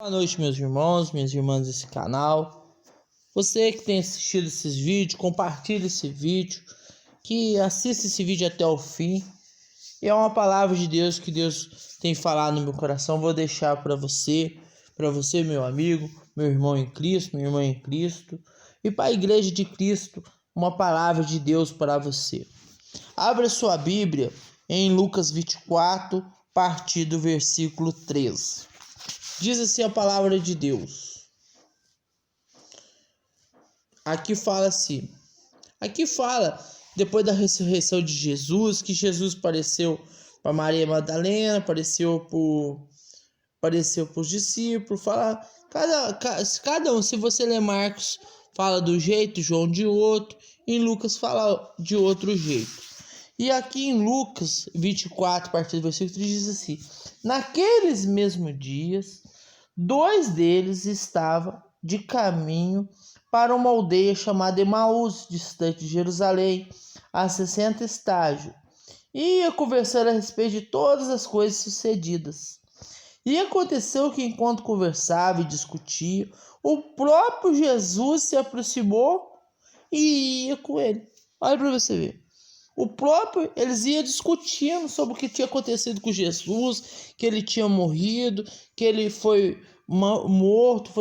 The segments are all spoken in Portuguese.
Boa noite, meus irmãos, minhas irmãs desse canal. Você que tem assistido esses vídeos, compartilhe esse vídeo, que assista esse vídeo até o fim. E é uma palavra de Deus que Deus tem falado no meu coração. Vou deixar para você, meu amigo, meu irmão em Cristo, minha irmã em Cristo, e para a igreja de Cristo, uma palavra de Deus para você. Abra sua Bíblia em Lucas 24, a partir do versículo 13. Diz assim a palavra de Deus. Aqui fala depois da ressurreição de Jesus, que Jesus apareceu para Maria Madalena, apareceu para os discípulos, fala cada um, se você ler Marcos, fala do jeito, João de outro, em Lucas fala de outro jeito. E aqui em Lucas 24, a partir do versículo 3, diz assim: naqueles mesmos dias, dois deles estavam de caminho para uma aldeia chamada Emaús, distante de Jerusalém, a 60 estágios. E ia conversar a respeito de todas as coisas sucedidas. E aconteceu que, enquanto conversava e discutia, o próprio Jesus se aproximou e ia com ele. Olha para você ver. Eles iam discutindo sobre o que tinha acontecido com Jesus, que ele tinha morrido, que ele foi morto,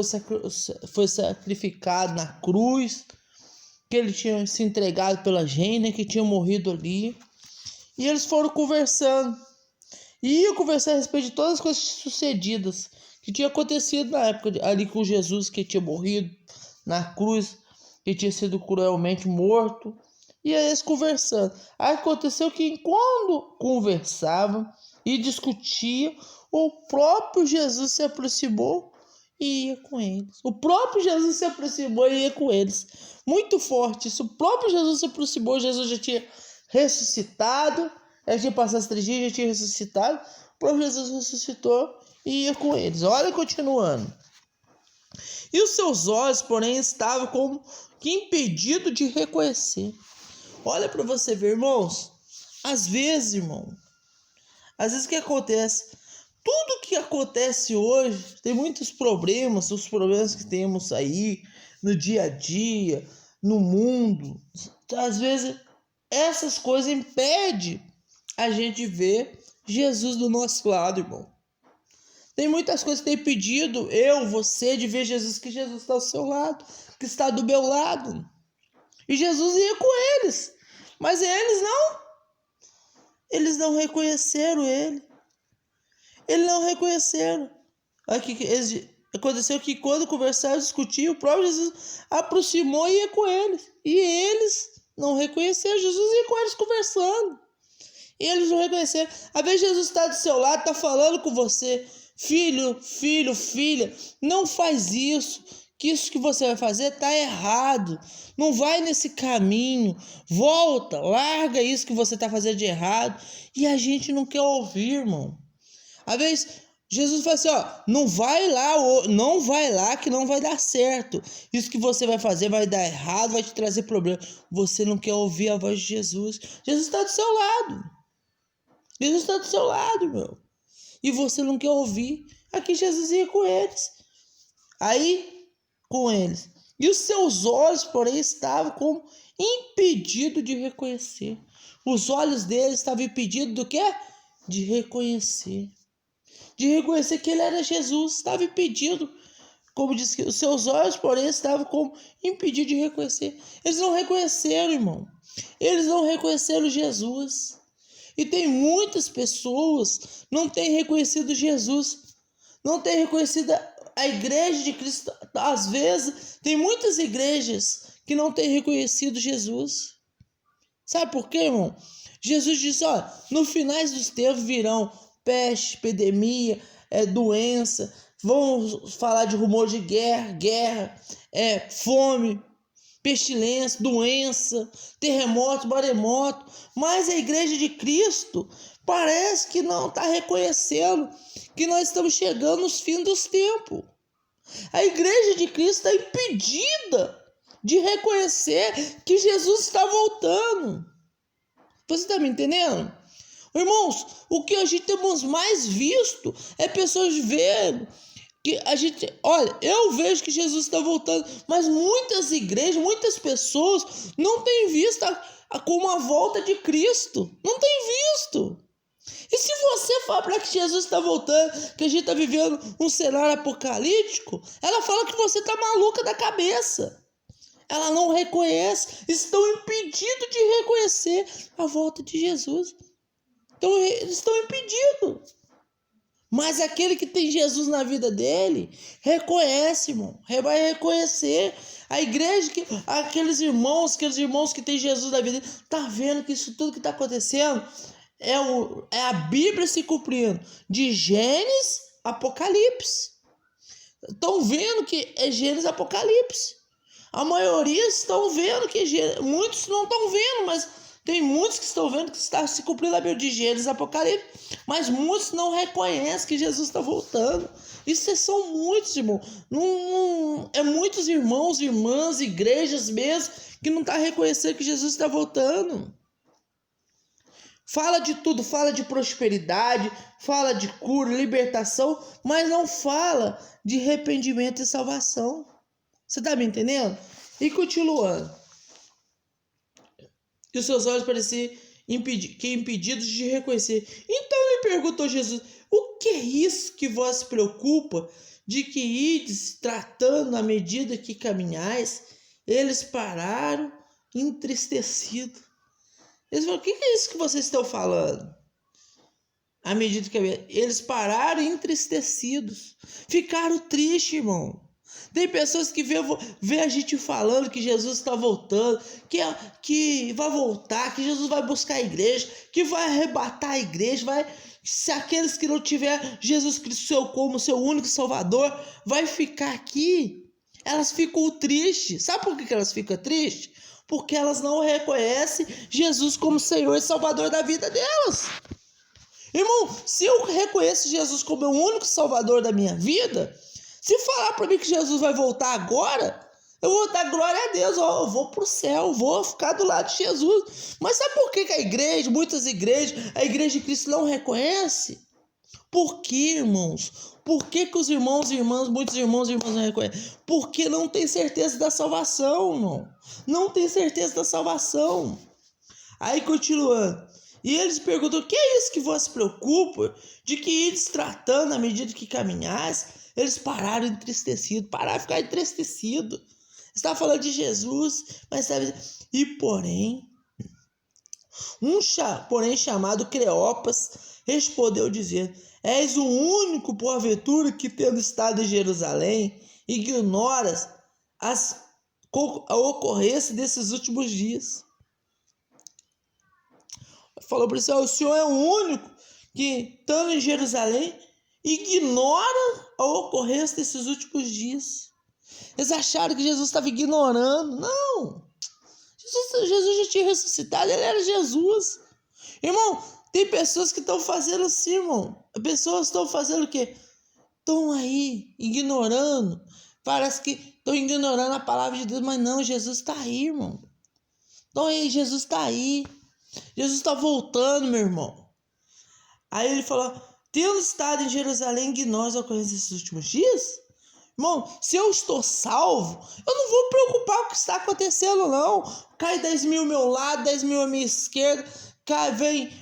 foi sacrificado na cruz, que ele tinha se entregado pela gente, que tinha morrido ali. E eles foram conversando. E iam conversar a respeito de todas as coisas sucedidas que tinha acontecido na época ali com Jesus, que tinha morrido na cruz, que tinha sido cruelmente morto. E aí eles conversando. Aí aconteceu que enquanto conversavam e discutiam, o próprio Jesus se aproximou e ia com eles. O próprio Jesus se aproximou e ia com eles. Muito forte isso. O próprio Jesus se aproximou. Jesus já tinha ressuscitado. Já tinha passado os 3 dias, já tinha ressuscitado. O próprio Jesus ressuscitou e ia com eles. Olha, continuando. E os seus olhos, porém, estavam como que impedidos de reconhecer. Olha para você ver, irmãos. Às vezes o que acontece? Tudo que acontece hoje, tem muitos problemas, os problemas que temos aí no dia a dia, no mundo. Às vezes essas coisas impedem a gente ver Jesus do nosso lado, irmão. Tem muitas coisas que tem impedido você de ver Jesus, que Jesus está ao seu lado, que está do meu lado. E Jesus ia com eles. Mas eles não reconheceram ele. Eles não reconheceram. Aconteceu que quando conversaram, discutiam, o próprio Jesus aproximou e ia com eles. E eles não reconheceram. Jesus ia com eles conversando. E eles não reconheceram. Às vezes Jesus está do seu lado, está falando com você. Filho, filha, não faz isso. Que isso que você vai fazer está errado. Não vai nesse caminho. Volta, larga isso que você está fazendo de errado. E a gente não quer ouvir, irmão. Às vezes Jesus fala assim, não vai lá que não vai dar certo. Isso que você vai fazer vai dar errado, vai te trazer problema. Você não quer ouvir a voz de Jesus. Jesus está do seu lado. Jesus está do seu lado, meu. E você não quer ouvir. Aqui Jesus ia com eles. E os seus olhos, porém, estavam como impedidos de reconhecer. Os olhos deles estavam impedidos do quê? De reconhecer. De reconhecer que ele era Jesus. Estava impedido. Como diz que os seus olhos, porém, estavam como impedidos de reconhecer. Eles não reconheceram, irmão. Eles não reconheceram Jesus. E tem muitas pessoas que não têm reconhecido Jesus. Não têm reconhecido a igreja de Cristo. Às vezes, tem muitas igrejas que não têm reconhecido Jesus. Sabe por quê, irmão? Jesus disse, no finais dos tempos virão peste, epidemia, doença. Vamos falar de rumor de guerra, fome, pestilência, doença, terremoto, maremoto. Mas a igreja de Cristo parece que não está reconhecendo que nós estamos chegando nos fins dos tempos. A igreja de Cristo está impedida de reconhecer que Jesus está voltando. Você está me entendendo? Irmãos, o que a gente temos mais visto é pessoas vendo que a gente, olha, eu vejo que Jesus está voltando, mas muitas igrejas, muitas pessoas não têm visto como a volta de Cristo, não tem visto. E se você fala para que Jesus está voltando, que a gente está vivendo um cenário apocalíptico, ela fala que você está maluca da cabeça. Ela não reconhece, estão impedidos de reconhecer a volta de Jesus. Então, eles estão impedidos. Mas aquele que tem Jesus na vida dele, reconhece, irmão. Vai reconhecer. A igreja, aqueles irmãos que tem Jesus na vida dele, tá vendo que isso tudo que está acontecendo é a Bíblia se cumprindo. De Gênesis a Apocalipse. Estão vendo que é Gênesis e Apocalipse. A maioria estão vendo que muitos não estão vendo, mas tem muitos que estão vendo que está se cumprindo a Bíblia de Gênesis e Apocalipse, mas muitos não reconhecem que Jesus está voltando. Isso são muitos, irmão. É muitos irmãos, irmãs, igrejas mesmo, que não estão reconhecendo que Jesus está voltando. Fala de tudo, fala de prosperidade, fala de cura, libertação, mas não fala de arrependimento e salvação. Você está me entendendo? E continuando. Que os seus olhos pareciam impedidos de reconhecer. Então lhe perguntou Jesus: o que é isso que vos preocupa, de que ides tratando à medida que caminhais? Eles pararam entristecidos. Eles falaram: o que é isso que vocês estão falando? À medida que caminhais, eles pararam entristecidos. Ficaram tristes, irmão. Tem pessoas que vê a gente falando que Jesus está voltando, que vai voltar, que Jesus vai buscar a igreja, que vai arrebatar a igreja, se aqueles que não tiver Jesus Cristo como seu único Salvador, vai ficar aqui. Elas ficam tristes. Sabe por que elas ficam tristes? Porque elas não reconhecem Jesus como Senhor e Salvador da vida delas. Irmão, se eu reconheço Jesus como o único Salvador da minha vida, se falar para mim que Jesus vai voltar agora, eu vou dar glória a Deus, eu vou para o céu, vou ficar do lado de Jesus. Mas sabe por que a igreja, muitas igrejas, a igreja de Cristo não reconhece? Por que, irmãos? Por que os irmãos e irmãs, muitos irmãos e irmãs não reconhecem? Porque não tem certeza da salvação, irmão. Não tem certeza da salvação. Aí continuando. E eles perguntam: o que é isso que vos preocupa, de que ides tratando à medida que caminhais? Eles pararam entristecidos, pararam de ficar entristecidos. Estava falando de Jesus, mas estava dizendo: e porém chamado Cleopas respondeu dizendo: és o único, porventura, que tendo estado em Jerusalém, ignoras a ocorrência desses últimos dias. Falou para ele: o senhor é o único que, estando em Jerusalém, ignora a ocorrência desses últimos dias. Eles acharam que Jesus estava ignorando. Não. Jesus já tinha ressuscitado, ele era Jesus. Irmão, tem pessoas que estão fazendo assim, irmão. Pessoas estão fazendo o quê? Estão aí, ignorando. Parece que estão ignorando a palavra de Deus, mas não, Jesus está aí, irmão. Então aí, Jesus está aí. Jesus está voltando, meu irmão. Aí ele falou: tendo estado em Jerusalém, ignora as ocorrências desses últimos dias? Irmão, se eu estou salvo, eu não vou preocupar com o que está acontecendo, não. Cai 10 mil ao meu lado, 10 mil à minha esquerda, cai,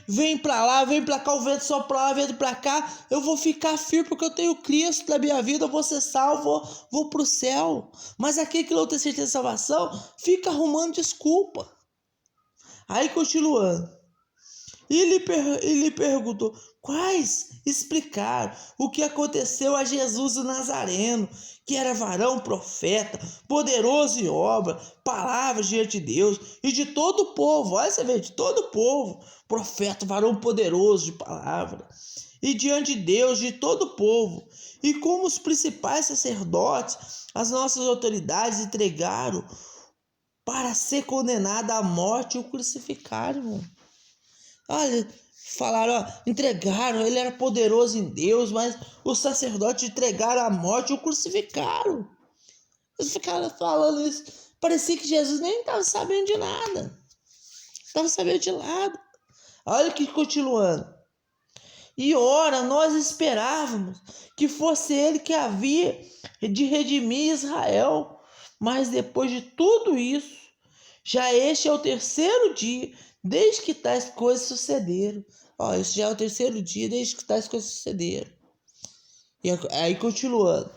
vem para lá, vem para cá, o vento só para lá, o vento para cá. Eu vou ficar firme porque eu tenho Cristo na minha vida, eu vou ser salvo, vou para o céu. Mas aquele que não tem certeza de salvação, fica arrumando desculpa. Aí continuando. E ele perguntou: quais explicaram o que aconteceu a Jesus o Nazareno, que era varão, profeta, poderoso em obra, palavras diante de Deus e de todo o povo. Olha, você vê, de todo o povo, profeta, varão poderoso de palavra, e diante de Deus, de todo o povo. E como os principais sacerdotes, as nossas autoridades entregaram para ser condenado à morte e o crucificaram, irmão. Olha, falaram, entregaram, ele era poderoso em Deus, mas os sacerdotes entregaram à morte e o crucificaram. Eles ficaram falando isso. Parecia que Jesus nem estava sabendo de nada. Estava sabendo de nada. Olha que continuando. E ora, nós esperávamos que fosse ele que havia de redimir Israel. Mas depois de tudo isso, já este é o terceiro dia desde que tais coisas sucederam. Ó, esse já é o terceiro dia desde que tais coisas sucederam. E aí continuando.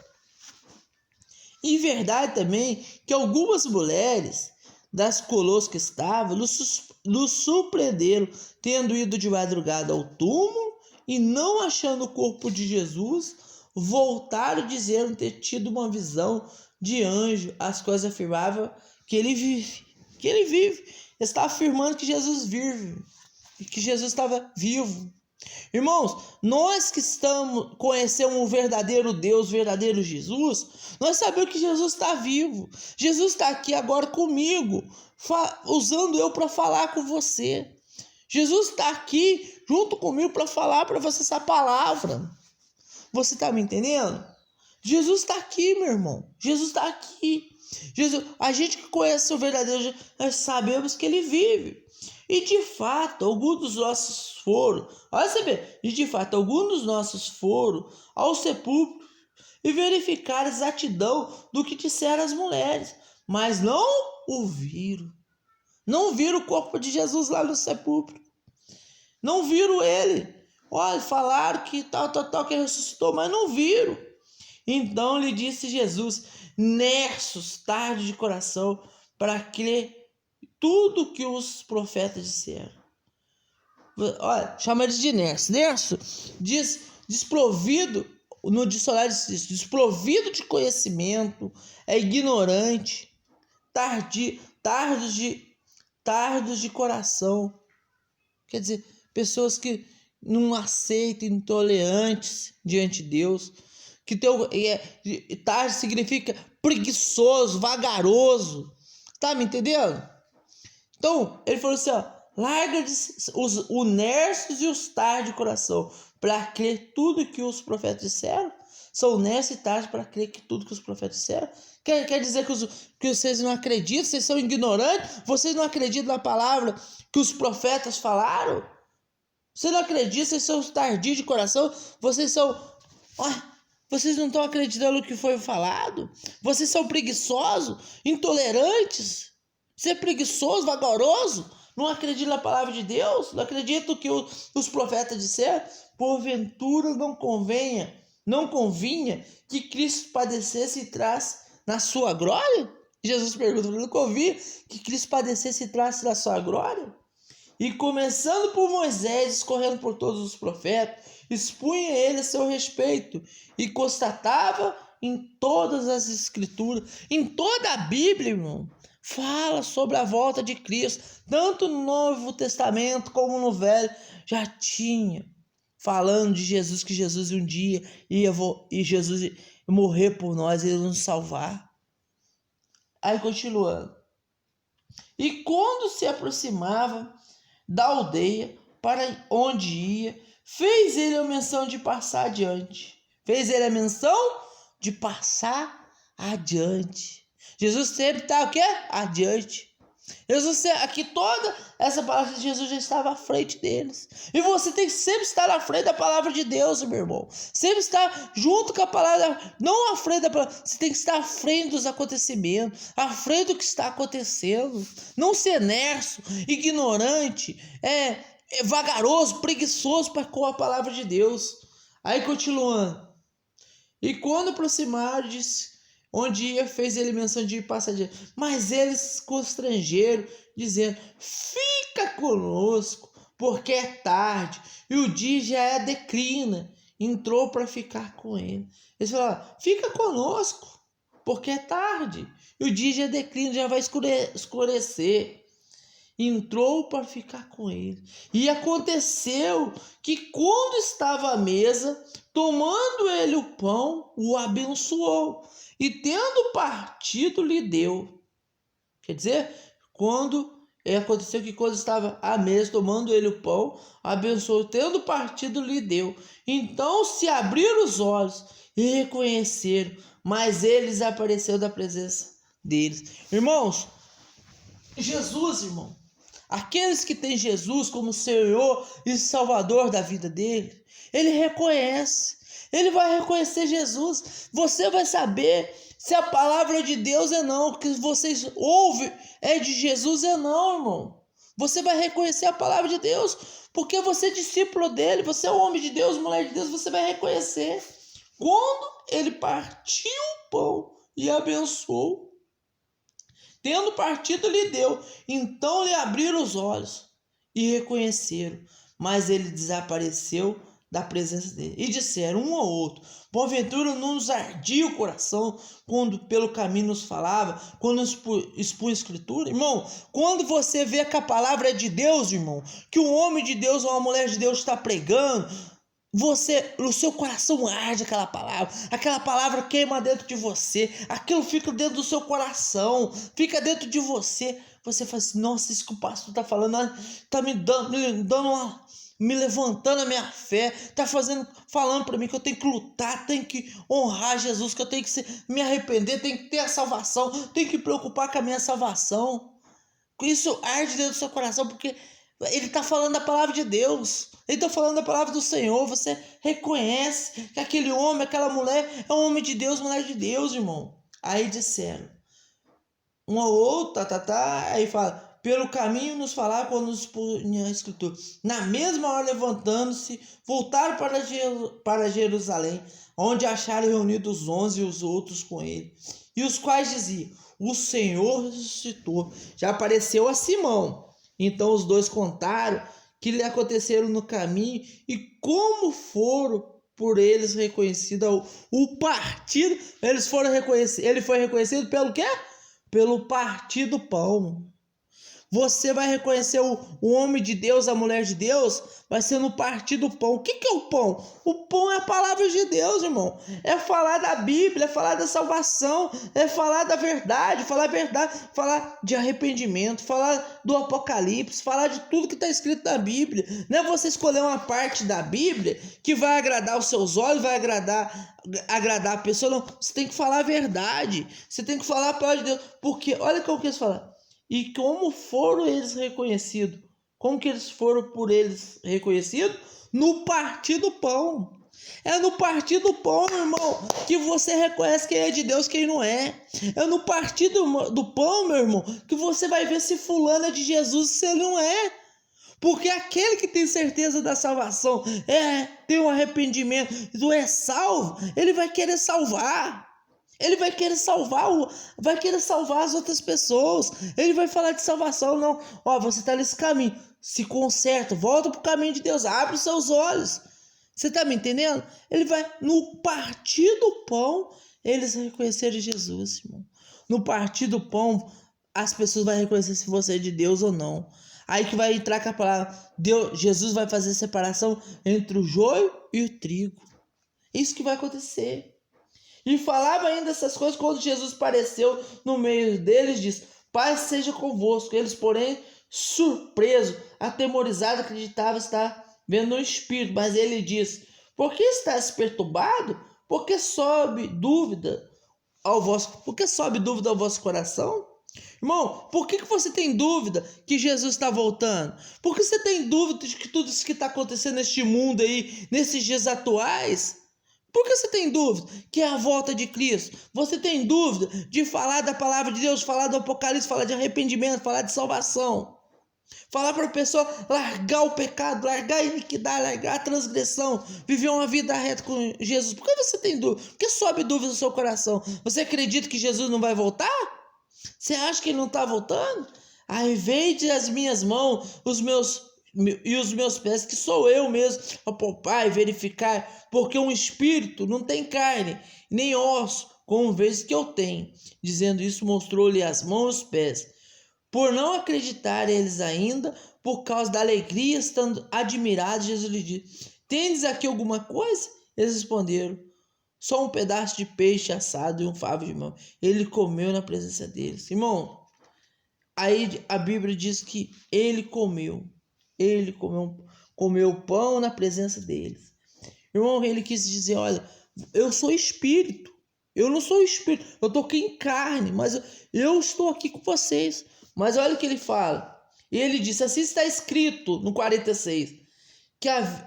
Em verdade também que algumas mulheres das colonos que estavam nos surpreenderam, tendo ido de madrugada ao túmulo e não achando o corpo de Jesus, voltaram dizendo ter tido uma visão de anjo, as quais afirmavam que ele vive. Que ele vive. Estava afirmando que Jesus vive, que Jesus estava vivo. Irmãos, nós que conhecemos o verdadeiro Deus, o verdadeiro Jesus, nós sabemos que Jesus está vivo. Jesus está aqui agora comigo, usando eu para falar com você. Jesus está aqui junto comigo para falar para você essa palavra. Você está me entendendo? Jesus está aqui, meu irmão. Jesus está aqui. Jesus, a gente que conhece o verdadeiro Jesus, nós sabemos que ele vive. E de fato, alguns dos nossos foram, olha você ver, e de fato, alguns dos nossos foram ao sepulcro e verificaram a exatidão do que disseram as mulheres, mas não o viram. Não viram o corpo de Jesus lá no sepulcro. Não viram ele. Olha, falaram que tal, que ressuscitou, mas não viram. Então lhe disse Jesus, nerços, tarde de coração, para crer tudo que os profetas disseram. Olha, chama eles de nerço. Nerço diz desprovido, no dicionário diz desprovido de conhecimento, é ignorante, tardos de coração. Quer dizer, pessoas que não aceitam, intolerantes diante de Deus. Que tarde significa preguiçoso, vagaroso. Tá me entendendo? Então, ele falou assim, ó, larga os nerços e os tardos de coração para crer tudo que os profetas disseram. São nerços e tardos para crer que tudo que os profetas disseram. Quer dizer que vocês não acreditam, vocês são ignorantes, vocês não acreditam na palavra que os profetas falaram? Você não acredita, vocês são tardios de coração, vocês não estão acreditando no que foi falado? Vocês são preguiçosos, intolerantes? Você é preguiçoso, vagaroso? Não acredita na palavra de Deus? Não acredita no que os profetas disseram? Porventura não convinha que Cristo padecesse e traz na sua glória? Jesus pergunta, não convinha que Cristo padecesse e traz na sua glória? E começando por Moisés, escorrendo por todos os profetas, expunha ele a seu respeito e constatava em todas as escrituras, em toda a Bíblia, irmão, fala sobre a volta de Cristo, tanto no Novo Testamento como no Velho, já tinha falando de Jesus, que Jesus um dia ia morrer por nós, ele nos salvar. Aí continuando. E quando se aproximava da aldeia para onde ia, fez ele a menção de passar adiante. Jesus sempre está o quê? Adiante. Aqui toda essa palavra de Jesus já estava à frente deles. E você tem que sempre estar à frente da palavra de Deus, meu irmão. Sempre estar junto com a palavra, não à frente da palavra. Você tem que estar à frente dos acontecimentos, à frente do que está acontecendo. Não ser nerço, ignorante, vagaroso, preguiçoso com a palavra de Deus. Aí continuando. E quando aproximaram, disse, onde ia, fez ele menção de ir passar adiante. Mas eles constrangeram, dizendo, fica conosco, porque é tarde, e o dia já declina. Entrou para ficar com ele. Eles falaram, fica conosco, porque é tarde, e o dia já declina, já vai escurecer. Entrou para ficar com ele. E aconteceu que quando estava à mesa, tomando ele o pão, o abençoou. E tendo partido, lhe deu. Quer dizer, aconteceu que quando estava à mesa, tomando ele o pão, abençoou, tendo partido, lhe deu. Então se abriram os olhos e reconheceram, mas ele desapareceu da presença deles. Irmãos, Jesus, aqueles que têm Jesus como Senhor e Salvador da vida dele, ele reconhece. Ele vai reconhecer Jesus. Você vai saber se a palavra de Deus é não. O que vocês ouvem é de Jesus é não, irmão. Você vai reconhecer a palavra de Deus, porque você é discípulo dele, você é homem de Deus, mulher de Deus, você vai reconhecer. Quando ele partiu o pão e abençoou, tendo partido, lhe deu. Então lhe abriram os olhos e reconheceram, mas ele desapareceu da presença dele. E disseram um ao outro: porventura não nos ardia o coração quando pelo caminho nos falava, quando expunha a escritura? Irmão, quando você vê que a palavra é de Deus, irmão, que um homem de Deus ou uma mulher de Deus está pregando, o seu coração arde aquela palavra queima dentro de você, aquilo fica dentro do seu coração, fica dentro de você. Você fala assim: nossa, isso que o pastor está falando está me levantando a minha fé, está falando para mim que eu tenho que lutar, tenho que honrar Jesus, que eu tenho que me arrepender, tenho que ter a salvação, tenho que me preocupar com a minha salvação. Isso arde dentro do seu coração, porque ele está falando da palavra de Deus, ele está falando da palavra do Senhor. Você reconhece que aquele homem, aquela mulher é um homem de Deus, mulher de Deus, irmão. Aí disseram um ao outro, aí fala: pelo caminho nos falar quando nos punha a escritura. Na mesma hora, levantando-se, voltaram para Jerusalém, onde acharam reunidos os 11 e os outros com ele, e os quais diziam: o Senhor ressuscitou, já apareceu a Simão. Então os dois contaram que lhe aconteceram no caminho e como foram por eles reconhecido o partido. Ele foi reconhecido pelo quê? Pelo partir do pão. Você vai reconhecer o homem de Deus, a mulher de Deus, vai ser no partir do pão. O que é o pão? O pão é a palavra de Deus, irmão. É falar da Bíblia, é falar da salvação, é falar da verdade, falar de arrependimento, falar do Apocalipse, falar de tudo que está escrito na Bíblia. Não é você escolher uma parte da Bíblia que vai agradar os seus olhos, vai agradar a pessoa. Não, você tem que falar a verdade. Você tem que falar a palavra de Deus. Porque, olha como que eles falam. E como foram eles reconhecidos? Como que eles foram por eles reconhecidos? No partir do pão. É no partir do pão, meu irmão, que você reconhece quem é de Deus, quem não é. É no partir do pão, meu irmão, que você vai ver se fulano é de Jesus, se ele não é. Porque aquele que tem certeza da salvação, tem um arrependimento, é salvo, ele vai querer salvar. Ele vai querer salvar as outras pessoas. Ele vai falar de salvação. Não, você está nesse caminho, se conserta, volta para o caminho de Deus, abre os seus olhos. Você está me entendendo? Ele vai, no partir do pão, eles reconheceram Jesus, irmão. No partir do pão, as pessoas vão reconhecer se você é de Deus ou não. Aí que vai entrar com a palavra, Jesus vai fazer separação entre o joio e o trigo. Isso que vai acontecer. E falava ainda essas coisas quando Jesus apareceu no meio deles, diz: paz seja convosco. Eles, porém, surpresos, atemorizados, acreditavam estar vendo um espírito. Mas ele diz: por que estás perturbado? Por que sobe dúvida ao vosso coração? Irmão, por que você tem dúvida que Jesus está voltando? Por que você tem dúvida de que tudo isso que está acontecendo neste mundo aí, nesses dias atuais? Por que você tem dúvida que é a volta de Cristo? Você tem dúvida de falar da palavra de Deus, falar do Apocalipse, falar de arrependimento, falar de salvação? Falar para a pessoa largar o pecado, largar a iniquidade, largar a transgressão, viver uma vida reta com Jesus. Por que você tem dúvida? Por que sobe dúvida no seu coração? Você acredita que Jesus não vai voltar? Você acha que ele não está voltando? Aí vende as minhas mãos, os meus pés, que sou eu mesmo, a palpar e verificar, porque um espírito não tem carne, nem osso, como vês que eu tenho. Dizendo isso, mostrou-lhe as mãos e os pés. Por não acreditar eles ainda, por causa da alegria, estando admirados, Jesus lhe disse: tendes aqui alguma coisa? Eles responderam: só um pedaço de peixe assado e um favo de mel. Ele comeu na presença deles. Irmão, aí a Bíblia diz que ele comeu pão na presença deles. Irmão, ele quis dizer: olha, eu sou espírito, eu não sou espírito, eu estou aqui em carne, mas eu estou aqui com vocês. Mas olha o que ele fala. Ele disse: assim está escrito no 46,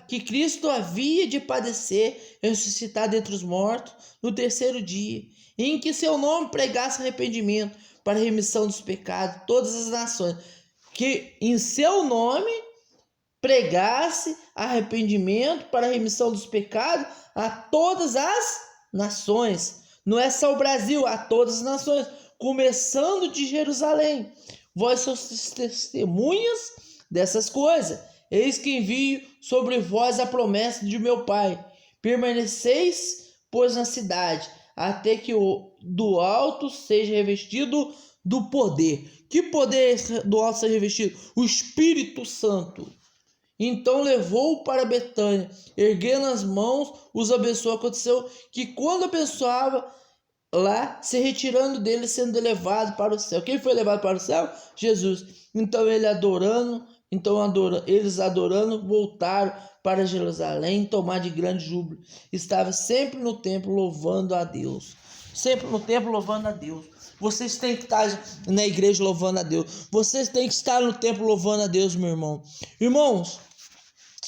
que Cristo havia de padecer e ressuscitar dentre os mortos no terceiro dia, e em que seu nome pregasse arrependimento para a remissão dos pecados de todas as nações, que em seu nome pregasse arrependimento para a remissão dos pecados a todas as nações. Não é só o Brasil, a todas as nações, começando de Jerusalém. Vós sois testemunhas dessas coisas. Eis que envio sobre vós a promessa de meu Pai. Permaneceis, pois, na cidade, até que o do alto seja revestido do poder. Que poder do alto seja revestido? O Espírito Santo. Então levou-o para Betânia, erguendo as mãos, os abençoou. Aconteceu que quando abençoava, lá se retirando dele, sendo levado para o céu. Quem foi levado para o céu? Jesus. Então eles adorando, voltaram para Jerusalém, tomar de grande júbilo. Estava sempre no templo louvando a Deus. Sempre no templo louvando a Deus. Vocês têm que estar na igreja louvando a Deus. Vocês têm que estar no templo louvando a Deus, meu irmão. Irmãos,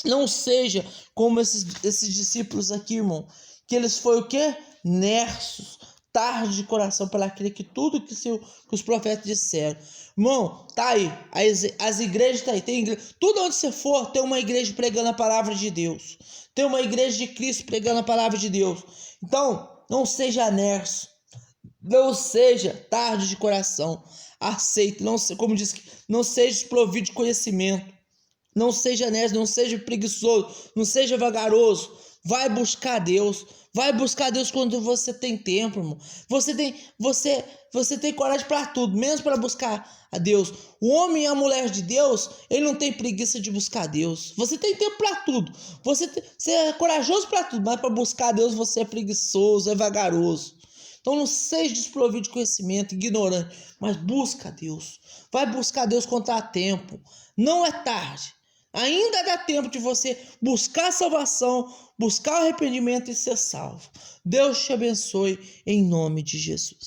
não seja como esses discípulos aqui, irmão, que eles foram o quê? Nerços, tardos de coração para crer que tudo que os profetas disseram. Irmão, tá aí, as igrejas tá aí, tem igreja, tudo onde você for, tem uma igreja pregando a palavra de Deus, tem uma igreja de Cristo pregando a palavra de Deus. Então, não seja nerço, não seja tardo de coração, aceite, não, como diz, não seja desprovido de conhecimento. Não seja nerd, não seja preguiçoso, não seja vagaroso. Vai buscar Deus. Vai buscar Deus quando você tem tempo, irmão. Você tem coragem para tudo, menos para buscar a Deus. O homem e a mulher de Deus, ele não tem preguiça de buscar Deus. Você tem tempo para tudo. Você é corajoso para tudo, mas para buscar a Deus você é preguiçoso, é vagaroso. Então não seja desprovido de conhecimento, ignorante, mas busca a Deus. Vai buscar a Deus quando há tempo. Não é tarde. Ainda dá tempo de você buscar a salvação, buscar o arrependimento e ser salvo. Deus te abençoe em nome de Jesus.